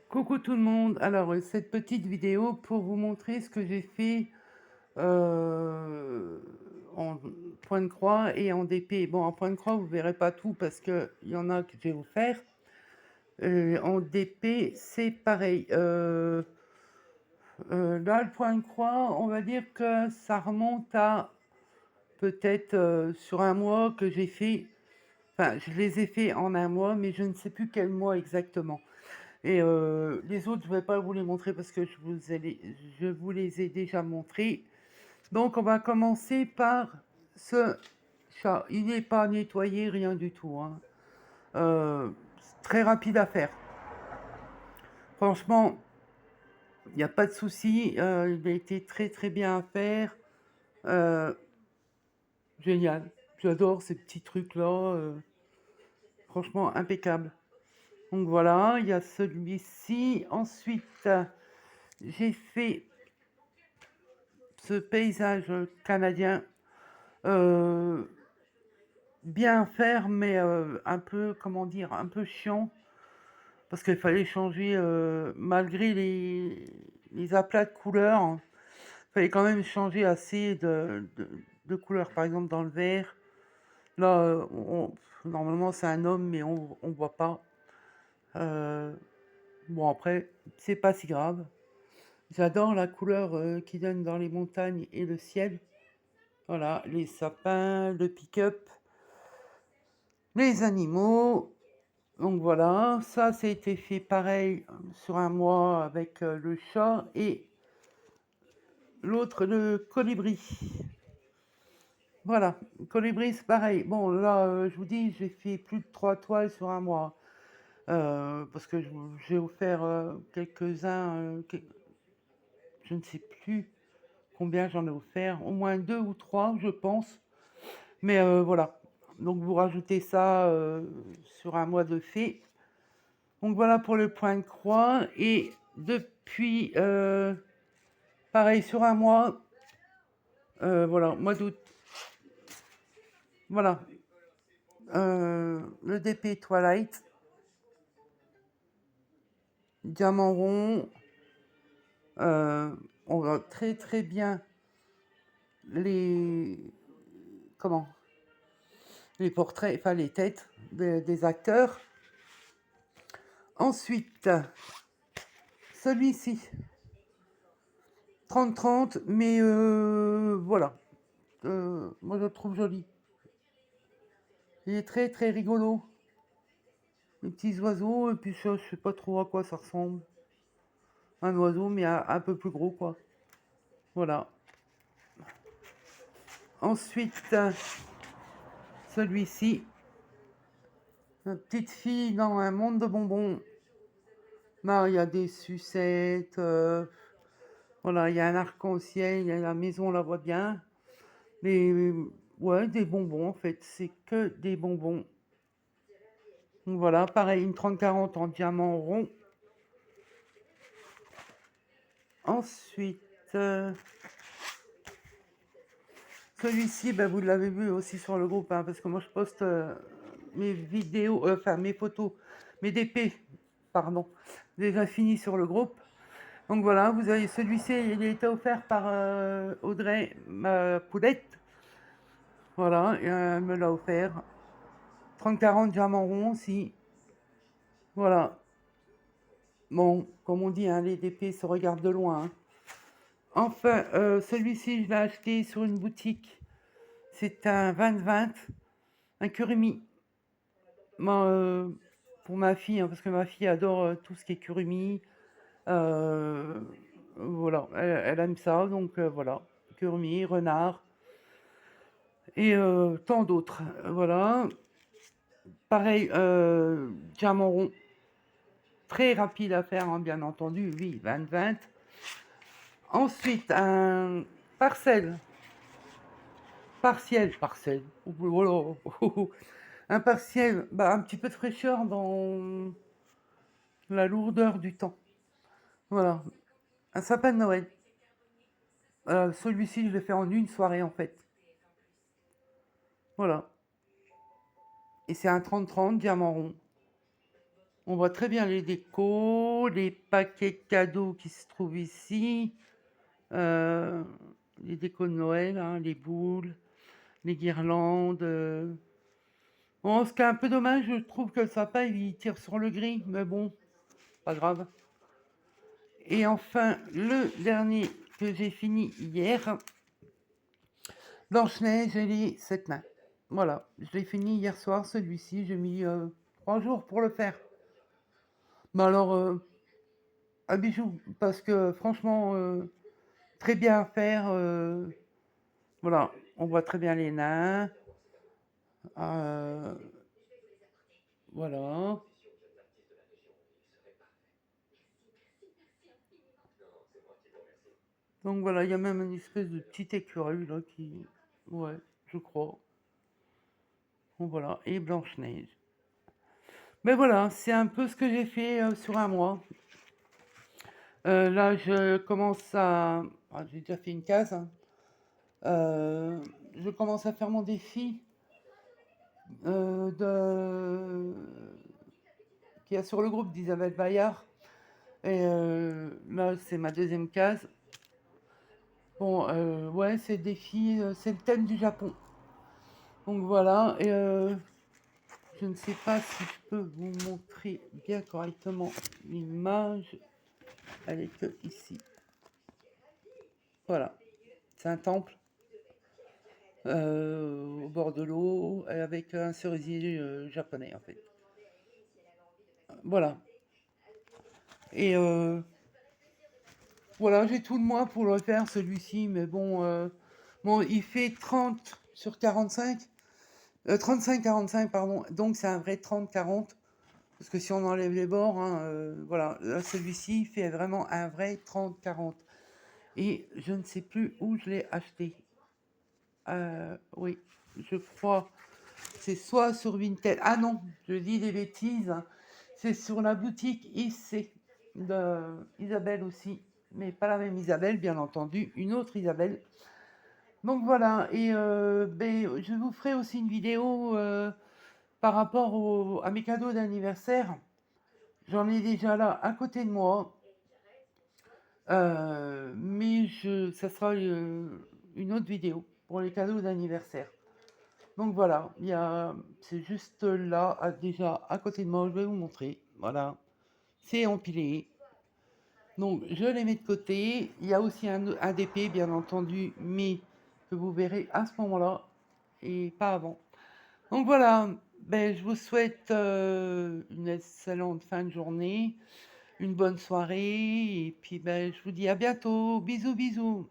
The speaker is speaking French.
Coucou tout le monde. Alors, cette petite vidéo pour vous montrer ce que j'ai fait euh, en point de croix et en DP. Bon, en point de croix, vous verrez pas tout parce qu'il y en a que je vais vous faire. En DP, c'est pareil. Là, le point de croix, on va dire que ça remonte à peut-être sur un mois que j'ai fait. Enfin, je les ai fait en un mois, mais je ne sais plus quel mois exactement. Et les autres, je ne vais pas vous les montrer parce que je vous les ai déjà montrés. Donc, on va commencer par ce chat. Il n'est pas nettoyé, rien du tout, hein. C'est très rapide à faire. Franchement, il n'y a pas de souci. Il a été très très bien à faire. Euh, Génial. J'adore ces petits trucs-là. Franchement, impeccable. Donc voilà, il y a celui-ci. Ensuite, j'ai fait ce paysage canadien, euh, bien faire, mais un peu, comment dire, un peu chiant, parce qu'il fallait changer, malgré les aplats de couleurs, hein, il fallait quand même changer assez de couleurs. Par exemple, dans le vert, là, normalement c'est un homme, mais on voit pas. Euh, bon, après, c'est pas si grave. J'adore la couleur qu'il donne dans les montagnes et le ciel. Voilà, les sapins, le pick-up, les animaux. Donc voilà, ça été fait pareil sur un mois avec le chat et l'autre le colibri. Voilà, le colibri c'est pareil. Bon là, je vous dis, j'ai fait plus de 3 toiles sur un mois. Parce que j'ai offert quelques-uns, je ne sais plus combien j'en ai offert, au moins 2 ou 3 je pense. Mais voilà, donc vous rajoutez ça sur un mois de fait. Donc voilà pour le point de croix. Et depuis, pareil, sur un mois, voilà, mois d'août, voilà, le DP Twilight, diamant rond, euh, on voit très très bien les, comment, les portraits, enfin les têtes des acteurs. Ensuite, celui-ci, 30-30, mais voilà, moi je le trouve joli. Il est très très rigolo. Les petits oiseaux, et puis ça, je sais pas trop à quoi ça ressemble. Un oiseau, mais un peu plus gros, quoi. Voilà. Ensuite, celui-ci. Une petite fille dans un monde de bonbons. Là, il y a des sucettes. Voilà, il y a un arc-en-ciel, il y a la maison, on la voit bien. Les, ouais, des bonbons, en fait. C'est que des bonbons. Donc voilà, pareil, une 30-40 en diamant rond. Ensuite, celui-ci, ben, vous l'avez vu aussi sur le groupe, hein, parce que moi je poste mes vidéos, enfin mes photos, mes DP, pardon, déjà fini sur le groupe. Donc voilà, vous avez celui-ci, il a été offert par Audrey, ma poulette. Voilà, et, elle me l'a offert. 30-40 diamants ronds aussi. Voilà. Bon, comme on dit, hein, les DP se regardent de loin, hein. Enfin, celui-ci, je l'ai acheté sur une boutique. C'est un 20-20, un curumi. Moi, pour ma fille, hein, parce que ma fille adore tout ce qui est kurumi. euh, voilà, elle aime ça, donc voilà. Kurumi, renard et tant d'autres. Voilà. Pareil, diamant rond, très rapide à faire, hein, bien entendu. Oui, 20-20. Ensuite, un parcelle. Partiel. Voilà. Un partiel, bah, un petit peu de fraîcheur dans la lourdeur du temps. Voilà. Un sapin de Noël. Celui-ci, je l'ai fait en une soirée, en fait. Voilà. Et c'est un 30-30 diamant rond. On voit très bien les décos, les paquets cadeaux qui se trouvent ici, euh, les décos de Noël, hein, les boules, les guirlandes. Bon, ce qui est un peu dommage, je trouve que le sapin il tire sur le gris, mais bon, pas grave. Et enfin, le dernier que j'ai fini hier, Blanche-Neige et les 7 nains. Voilà, je l'ai fini hier soir, celui-ci, j'ai mis 3 jours pour le faire. Mais alors, un bijou, parce que franchement, très bien à faire. Voilà, on voit très bien les nains. euh, voilà. Donc voilà, il y a même une espèce de petit écureuil là qui. Ouais, je crois. Bon, voilà, et Blanche-Neige. Mais voilà, c'est un peu ce que j'ai fait sur un mois. Là, je commence à. J'ai déjà fait une case, hein. Je commence à faire mon défi de... qu'il y a sur le groupe d'Isabelle Bayard. Et là, c'est ma deuxième case. Bon, ouais, c'est le défi, c'est le thème du Japon. Donc voilà, et je ne sais pas si je peux vous montrer bien correctement l'image. Elle est que ici. Voilà, c'est un temple au bord de l'eau avec un cerisier japonais en fait. Voilà. Et voilà, j'ai tout de moi pour le faire celui-ci, mais bon, bon, il fait 30 sur 45, 35-45 pardon, donc c'est un vrai 30-40, parce que si on enlève les bords, hein, voilà, là, celui-ci fait vraiment un vrai 30-40. Et je ne sais plus où je l'ai acheté. Oui, je crois, c'est soit sur Vinted, ah non, je dis des bêtises, hein. C'est sur la boutique IC de Isabelle aussi, mais pas la même Isabelle, bien entendu, une autre Isabelle. Donc voilà, et ben, je vous ferai aussi une vidéo par rapport à mes cadeaux d'anniversaire. J'en ai déjà là à côté de moi, mais ça sera une autre vidéo pour les cadeaux d'anniversaire. Donc voilà, c'est juste là, déjà à côté de moi, je vais vous montrer. Voilà, c'est empilé. Donc je les mets de côté. Il y a aussi un DP, bien entendu, mais que vous verrez à ce moment-là et pas avant. Donc voilà, ben, je vous souhaite une excellente fin de journée, une bonne soirée, et puis ben, je vous dis à bientôt. Bisous, bisous.